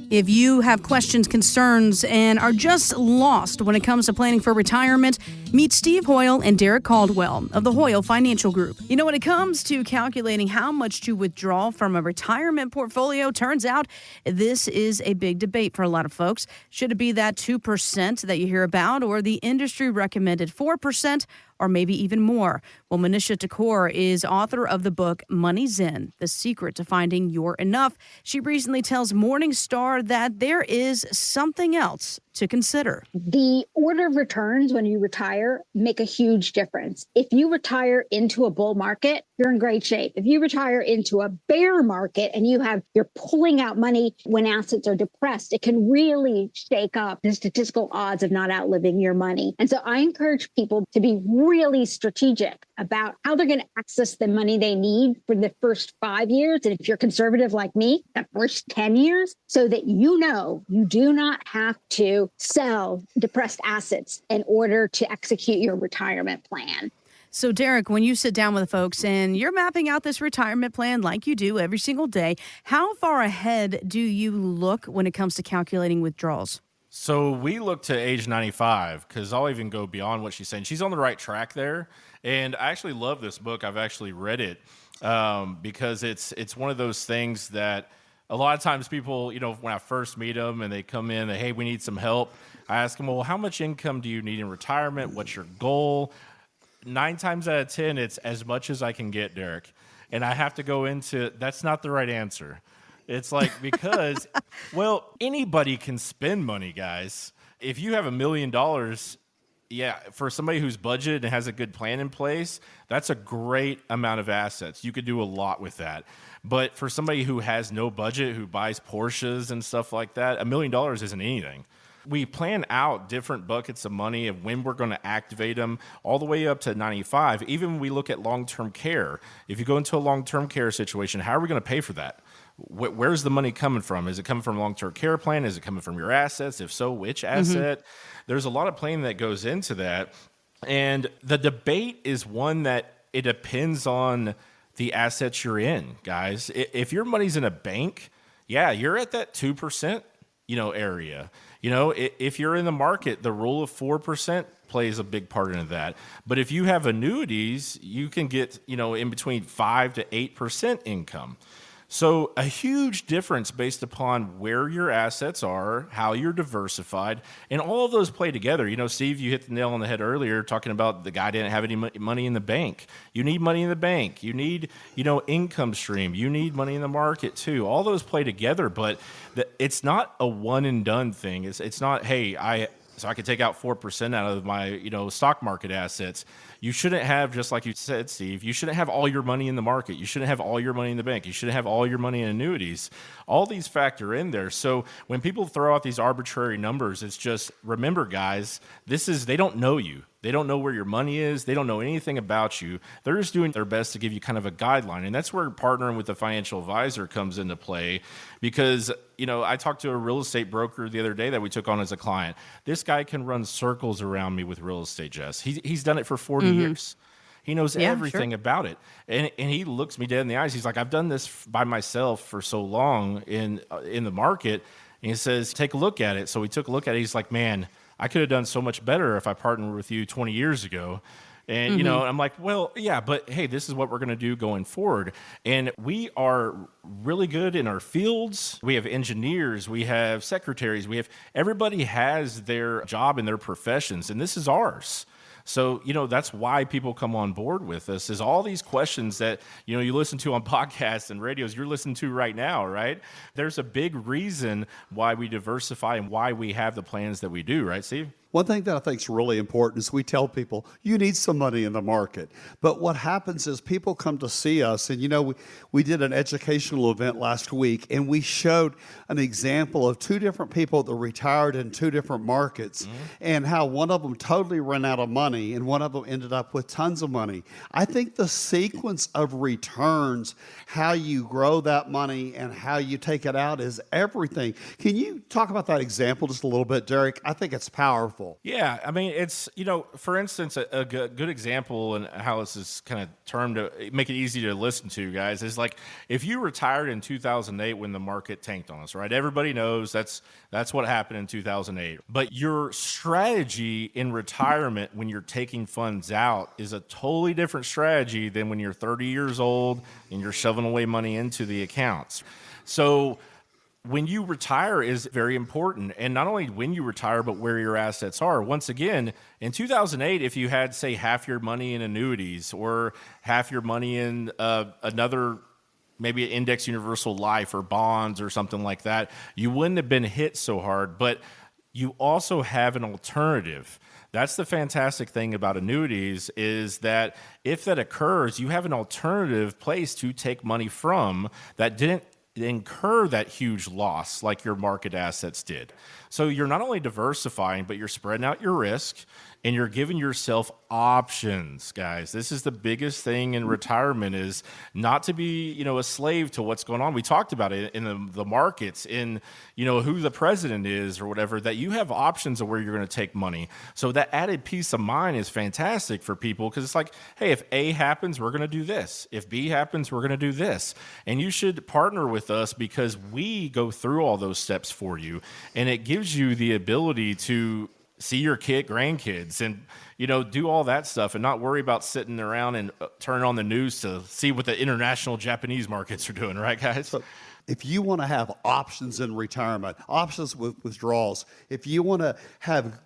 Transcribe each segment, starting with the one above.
If you have questions, concerns, and are just lost when it comes to planning for retirement, meet Steve Hoyle and Derrick Caldwell of the Hoyle Financial Group. You know, when it comes to calculating how much to withdraw from a retirement portfolio, turns out this is a big debate for a lot of folks. Should it be that 2% that you hear about, or the industry recommended 4%? Or maybe even more. Well, Manisha Takor is author of the book Money's In, The Secret to Finding Your Enough. She recently tells Morningstar that there is something else to consider. The order of returns when you retire make a huge difference. If you retire into a bull market, you're in great shape. If you retire into a bear market and you're pulling out money when assets are depressed, it can really shake up the statistical odds of not outliving your money. And so I encourage people to be really strategic about how they're going to access the money they need for the first 5 years. And if you're conservative like me, the first 10 years, so that you know you do not have to sell depressed assets in order to execute your retirement plan. So, Derrick, when you sit down with folks and you're mapping out this retirement plan like you do every single day, how far ahead do you look when it comes to calculating withdrawals? So we look to age 95 because I'll even go beyond what she's saying. She's on the right track there. And I actually love this book. I've actually read it because it's one of those things that a lot of times people, you know, when I first meet them and they come in, hey, we need some help. I ask them, well, how much income do you need in retirement? What's your goal? 9 times out of 10, it's as much as I can get, Derrick. And I have to go into, that's not the right answer. It's like, because, well, anybody can spend money, guys. If you have $1 million, yeah, for somebody who's budgeted and has a good plan in place, that's a great amount of assets. You could do a lot with that. But for somebody who has no budget, who buys Porsches and stuff like that, $1 million isn't anything. We plan out different buckets of money and when we're going to activate them all the way up to 95. Even when we look at long-term care, if you go into a long-term care situation, how are we going to pay for that? Where's the money coming from? Is it coming from a long-term care plan? Is it coming from your assets? If so, which asset? There's a lot of planning that goes into that. And the debate is one that it depends on the assets you're in, guys. If your money's in a bank, yeah, you're at that 2%, area. If you're in the market, the rule of 4% plays a big part into that. But if you have annuities, you can get, in between 5 to 8% income. So a huge difference based upon where your assets are, how you're diversified, and all of those play together. Steve, you hit the nail on the head earlier talking about the guy didn't have any money in the bank. You need money in the bank. You need, income stream. You need money in the market too. All those play together, but it's not a one and done thing. It's not, hey, I could take out 4% out of my, stock market assets. You shouldn't have, just like you said, Steve, you shouldn't have all your money in the market. You shouldn't have all your money in the bank. You shouldn't have all your money in annuities. All these factor in there. So when people throw out these arbitrary numbers, it's just, remember, guys, they don't know you. They don't know where your money is. They don't know anything about you. They're just doing their best to give you kind of a guideline. And that's where partnering with a financial advisor comes into play because, I talked to a real estate broker the other day that we took on as a client. This guy can run circles around me with real estate, Jess. He's done it for 40 years. He knows everything about it. And he looks me dead in the eyes. He's like, I've done this by myself for so long in the market. And he says, take a look at it. So we took a look at it. He's like, man, I could have done so much better if I partnered with you 20 years ago. And, I'm like, well, yeah, but hey, this is what we're going to do going forward. And we are really good in our fields. We have engineers, we have secretaries, everybody has their job in their professions, and this is ours. So, that's why people come on board with us is all these questions that, you listen to on podcasts and radios, you're listening to right now, right? There's a big reason why we diversify and why we have the plans that we do, right, Steve? One thing that I think is really important is we tell people, you need some money in the market. But what happens is people come to see us, and we did an educational event last week, and we showed an example of 2 different people that retired in 2 different markets, and how one of them totally ran out of money, and one of them ended up with tons of money. I think the sequence of returns, how you grow that money and how you take it out is everything. Can you talk about that example just a little bit, Derrick? I think it's powerful. wonderful. Yeah, I mean, it's, for instance, a good example and how this is kind of termed to make it easy to listen to, guys, is like if you retired in 2008 when the market tanked on us, right? Everybody knows that's what happened in 2008. But your strategy in retirement when you're taking funds out is a totally different strategy than when you're 30 years old and you're shoving away money into the accounts. So when you retire is very important. And not only when you retire, but where your assets are. Once again, in 2008, if you had, say, half your money in annuities or half your money in another, maybe an index universal life or bonds or something like that, you wouldn't have been hit so hard. But you also have an alternative. That's the fantastic thing about annuities is that if that occurs, you have an alternative place to take money from that didn't incur that huge loss like your market assets did. So you're not only diversifying, but you're spreading out your risk and you're giving yourself options, guys. This is the biggest thing in retirement is not to be, a slave to what's going on. We talked about it in the markets, in, who the president is or whatever, that you have options of where you're going to take money. So that added peace of mind is fantastic for people because it's like, hey, if A happens, we're going to do this. If B happens, we're going to do this. And you should partner with us because we go through all those steps for you. And it gives you the ability to see your grandkids and, do all that stuff and not worry about sitting around and turning on the news to see what the international Japanese markets are doing. Right, guys? So if you want to have options in retirement, options with withdrawals, if you want to have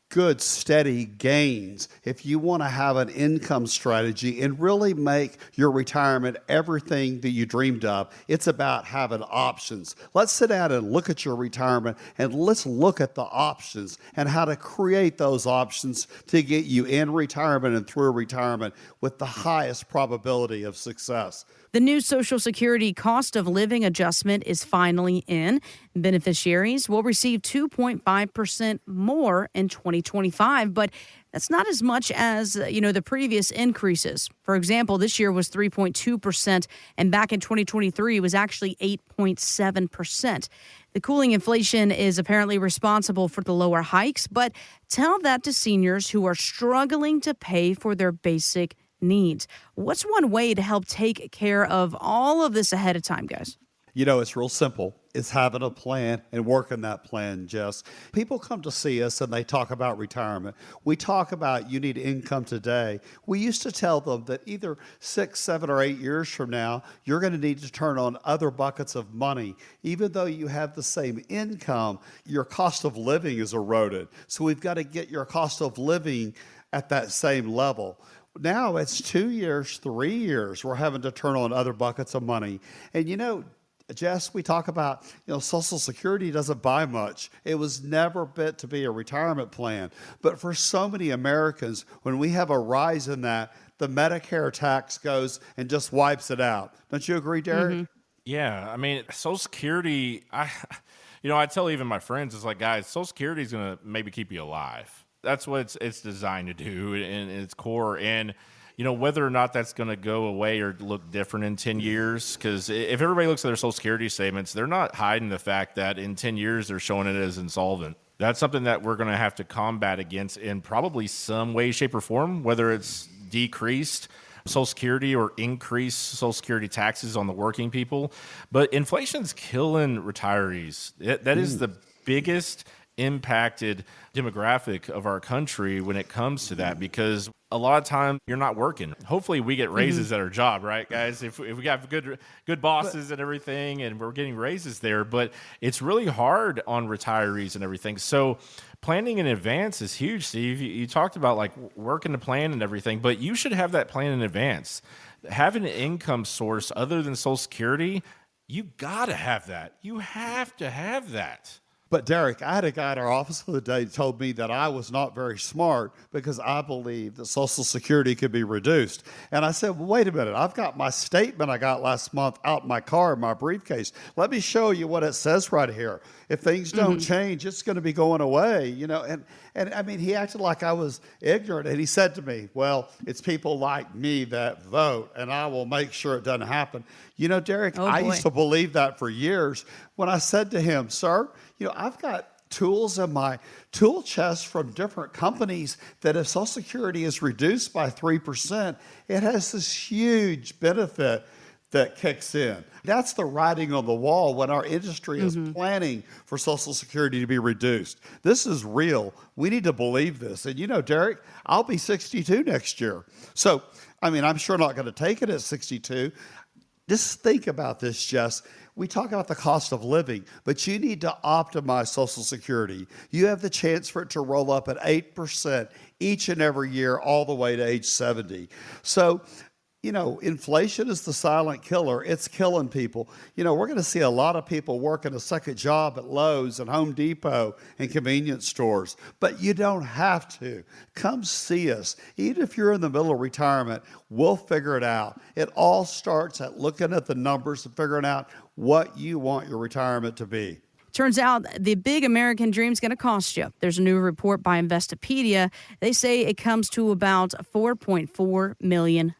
good, steady gains, if you want to have an income strategy and really make your retirement everything that you dreamed of, it's about having options. Let's sit down and look at your retirement and let's look at the options and how to create those options to get you in retirement and through retirement with the highest probability of success. The new Social Security cost of living adjustment is finally in. Beneficiaries will receive 2.5% more in 2025, but that's not as much as, the previous increases. For example, this year was 3.2%, and back in 2023 it was actually 8.7%. The cooling inflation is apparently responsible for the lower hikes, but tell that to seniors who are struggling to pay for their basic needs. What's one way to help take care of all of this ahead of time, guys? It's real simple. It's having a plan and working that plan, Jess. People come to see us and they talk about retirement. We talk about you need income today. We used to tell them that either 6, 7, or 8 years from now, you're going to need to turn on other buckets of money. Even though you have the same income, your cost of living is eroded. So we've got to get your cost of living at that same level. Now it's 2 years, 3 years, we're having to turn on other buckets of money. And Jess, we talk about, Social Security doesn't buy much. It was never meant to be a retirement plan. But for so many Americans, when we have a rise in that, the Medicare tax goes and just wipes it out. Don't you agree, Derrick? Mm-hmm. Yeah, I mean, Social Security, I tell even my friends, it's like, guys, Social Security is going to maybe keep you alive. That's what it's designed to do in its core. And, whether or not that's going to go away or look different in 10 years, because if everybody looks at their Social Security statements, they're not hiding the fact that in 10 years they're showing it as insolvent. That's something that we're going to have to combat against in probably some way, shape, or form, whether it's decreased Social Security or increase Social Security taxes on the working people. But inflation's killing retirees. That is the biggest impacted demographic of our country when it comes to that, because a lot of time you're not working. Hopefully we get raises at our job, right, guys? If we got good bosses and everything and we're getting raises there, but it's really hard on retirees and everything. So planning in advance is huge, Steve. You talked about like working the plan and everything, but you should have that plan in advance. Having an income source other than Social Security, you got to have that. You have to have that. But Derrick, I had a guy in our office the other day who told me that I was not very smart because I believed that Social Security could be reduced. And I said, well, wait a minute. I've got my statement I got last month out in my car in my briefcase. Let me show you what it says right here. If things don't change, it's going to be going away, And I mean, he acted like I was ignorant. And he said to me, well, it's people like me that vote, and I will make sure it doesn't happen. Derrick, I used to believe that for years. When I said to him, sir, I've got tools in my tool chest from different companies that if Social Security is reduced by 3%, it has this huge benefit that kicks in. That's the writing on the wall when our industry is planning for Social Security to be reduced. This is real. We need to believe this. And you know, Derrick, I'll be 62 next year. So, I mean, I'm sure not going to take it at 62. Just think about this, Jess. We talk about the cost of living, but you need to optimize Social Security. You have the chance for it to roll up at 8% each and every year all the way to age 70. So, you know, inflation is the silent killer. It's killing people. You know, we're going to see a lot of people working a second job at Lowe's and Home Depot and convenience stores, but you don't have to. Come see us. Even if you're in the middle of retirement, we'll figure it out. It all starts at looking at the numbers and figuring out what you want your retirement to be. Turns out the big American dream is going to cost you. There's a new report by Investopedia. They say it comes to about $4.4 million.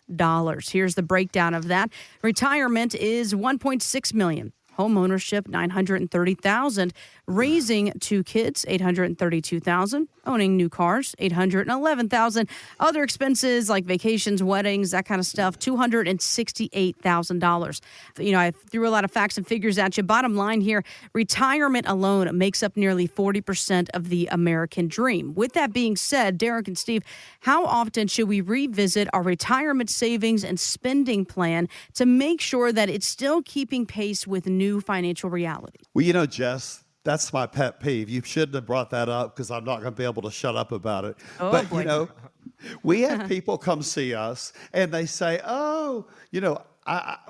Here's the breakdown of that. Retirement is $1.6 million. Home ownership, $930,000. Raising 2 kids, $832,000. Owning new cars, $811,000. Other expenses like vacations, weddings, that kind of stuff, $268,000. You know, I threw a lot of facts and figures at you. Bottom line here, retirement alone makes up nearly 40% of the American dream. With that being said, Derrick and Steve, how often should we revisit our retirement savings and spending plan to make sure that it's still keeping pace with new financial reality? Well, you know, Jess, that's my pet peeve. You shouldn't have brought that up because I'm not going to be able to shut up about it. But, boy. you know, we have people come see us and they say, oh, you know,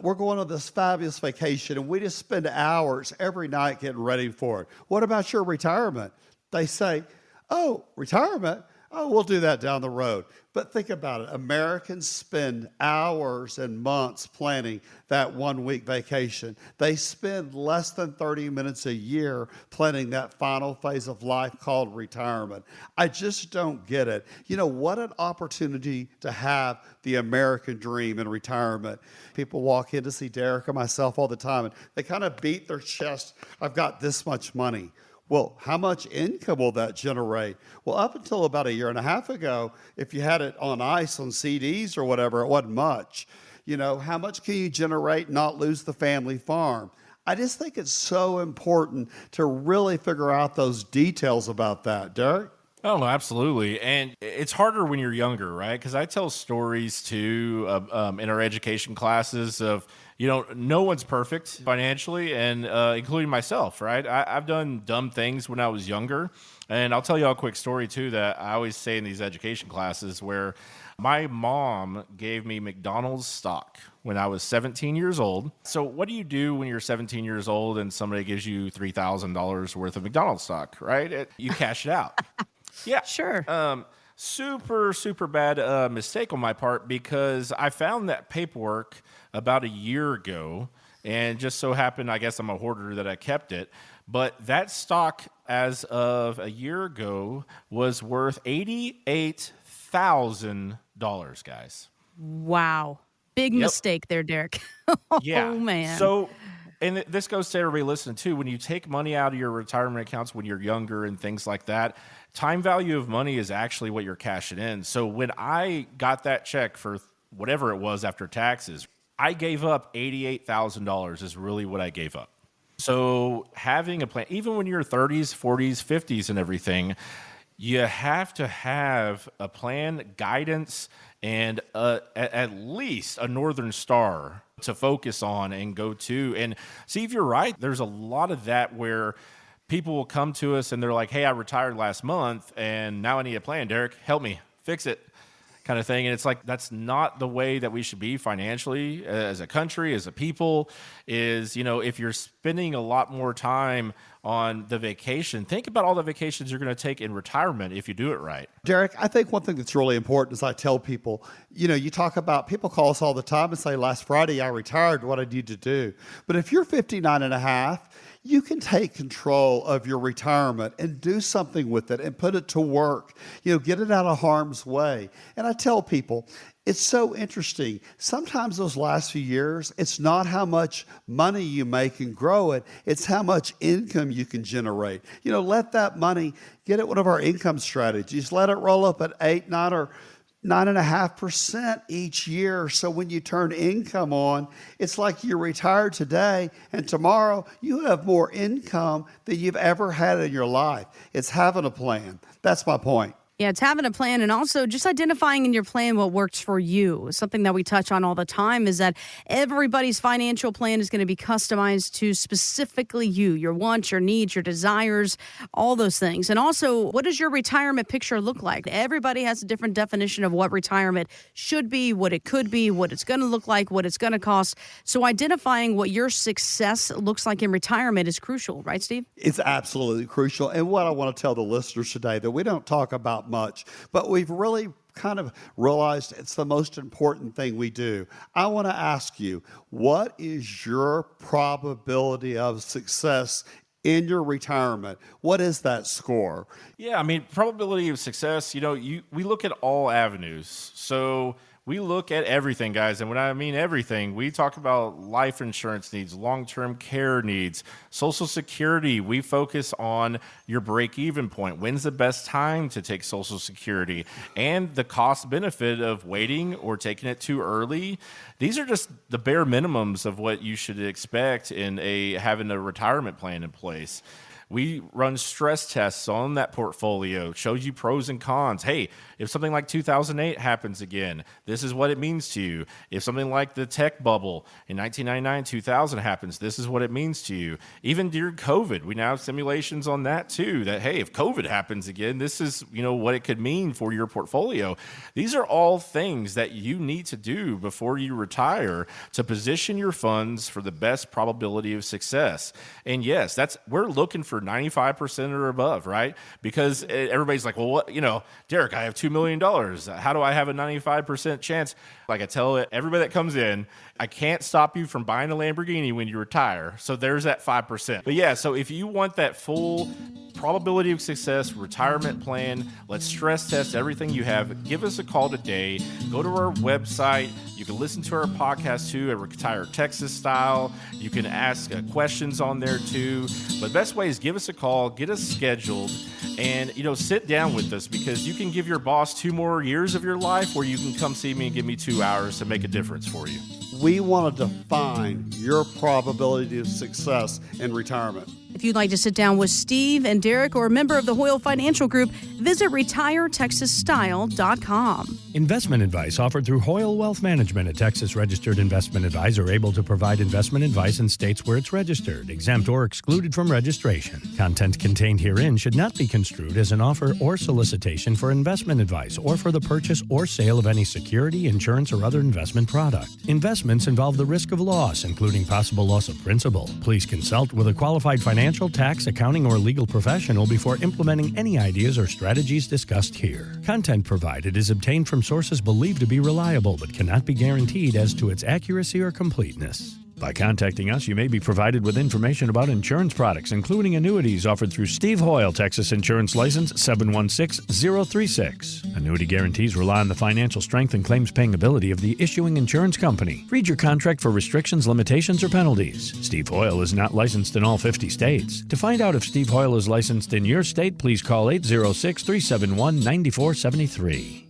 we're going on this fabulous vacation and we just spend hours every night getting ready for it. What about your retirement? They say, oh, retirement? Oh, we'll do that down the road. But think about it. Americans spend hours and months planning that 1-week vacation. They spend less than 30 minutes a year planning that final phase of life called retirement. I just don't get it. You know, what an opportunity to have the American dream in retirement. People walk in to see Derrick or myself all the time, and they kind of beat their chest. I've got this much money. Well, how much income will that generate? Well, up until about a year and a half ago, if you had it on ice on CDs or whatever, it wasn't much. You know, how much can you generate and not lose the family farm? I just think it's so important to really figure out those details about that. Derrick? Oh, absolutely. And it's harder when you're younger, right? Because I tell stories too in our education classes of, you know, no one's perfect financially, and including myself, right? I've done dumb things when I was younger. And I'll tell you a quick story too that I always say in these education classes where my mom gave me McDonald's stock when I was 17 years old. So what do you do when you're 17 years old and somebody gives you $3,000 worth of McDonald's stock, right? You cash it out. Yeah. Sure. Super bad mistake on my part because I found that paperwork about a year ago, and just so happened, I guess I'm a hoarder that I kept it. But that stock as of a year ago was worth $88,000, guys. Wow. Big mistake there, Derrick. Yeah. Oh, man. So, and this goes to everybody listening too. When you take money out of your retirement accounts when you're younger and things like that, time value of money is actually what you're cashing in. So when I got that check for whatever it was after taxes, I gave up $88,000 is really what I gave up. So having a plan, even when you're 30s, 40s, 50s and everything, you have to have a plan, guidance, and at least a Northern Star to focus on and go to. And see, if you're right, there's a lot of that where people will come to us and they're like, hey, I retired last month and now I need a plan. Derrick, help me fix it, kind of thing. And it's like, that's not the way that we should be financially as a country, as a people. Is, you know, if you're spending a lot more time on the vacation, think about all the vacations you're going to take in retirement if you do it right. Derrick, I think one thing that's really important is I tell people, you know, you talk about, people call us all the time and say, last Friday I retired, what I need to do. But if you're 59 and a half, you can take control of your retirement and do something with it and put it to work. You know, get it out of harm's way. And I tell people, It's so interesting. Sometimes those last few years, it's not how much money you make and grow it, it's how much income you can generate. Let that money, get at one of our income strategies, let it roll up at 8, 9, or 9.5% each year. So when you turn income on, it's like you're retired today and tomorrow you have more income than you've ever had in your life. It's having a plan. That's my point. Yeah, it's having a plan and also just identifying in your plan what works for you. Something that we touch on all the time is that everybody's financial plan is going to be customized to specifically you, your wants, your needs, your desires, all those things. And also, what does your retirement picture look like? Everybody has a different definition of what retirement should be, what it could be, what it's going to look like, what it's going to cost. So identifying what your success looks like in retirement is crucial, right, Steve? It's absolutely crucial. And what I want to tell the listeners today that we don't talk about much, but we've really kind of realized it's the most important thing we do. I want to ask you, what is your probability of success in your retirement? What is that score? Yeah, I mean, probability of success, we look at all avenues. So we look at everything, guys. And when I mean everything, we talk about life insurance needs, long-term care needs, Social Security. We focus on your break-even point. When's the best time to take Social Security? And the cost benefit of waiting or taking it too early. These are just the bare minimums of what you should expect in having a retirement plan in place. We run stress tests on that portfolio, shows you pros and cons. Hey, if something like 2008 happens again, this is what it means to you. If something like the tech bubble in 1999, 2000 happens, this is what it means to you. Even during COVID, we now have simulations on that too, that, hey, if COVID happens again, this is, what it could mean for your portfolio. These are all things that you need to do before you retire to position your funds for the best probability of success. And yes, we're looking for 95% or above, right? Because everybody's like, well, what, Derrick, I have $2 million. How do I have a 95% chance? Like I tell everybody that comes in, I can't stop you from buying a Lamborghini when you retire. So there's that 5%. But yeah, so if you want that full probability of success retirement plan, let's stress test everything you have. Give us a call today. Go to our website. You can listen to our podcast too at Retire Texas Style. You can ask questions on there too. But the best way is give us a call, get us scheduled, and sit down with us, because you can give your boss 2 more years of your life, or you can come see me and give me 2 hours to make a difference for you. We want to define your probability of success in retirement. If you'd like to sit down with Steve and Derrick or a member of the Hoyle Financial Group, visit retiretexasstyle.com. Investment advice offered through Hoyle Wealth Management, a Texas-registered investment advisor able to provide investment advice in states where it's registered, exempt, or excluded from registration. Content contained herein should not be construed as an offer or solicitation for investment advice or for the purchase or sale of any security, insurance, or other investment product. Investments involve the risk of loss, including possible loss of principal. Please consult with a qualified financial, tax, accounting, or legal professional before implementing any ideas or strategies discussed here. Content provided is obtained from sources believed to be reliable but cannot be guaranteed as to its accuracy or completeness. By contacting us, you may be provided with information about insurance products, including annuities offered through Steve Hoyle, Texas Insurance License 716036. Annuity guarantees rely on the financial strength and claims-paying ability of the issuing insurance company. Read your contract for restrictions, limitations, or penalties. Steve Hoyle is not licensed in all 50 states. To find out if Steve Hoyle is licensed in your state, please call 806-371-9473.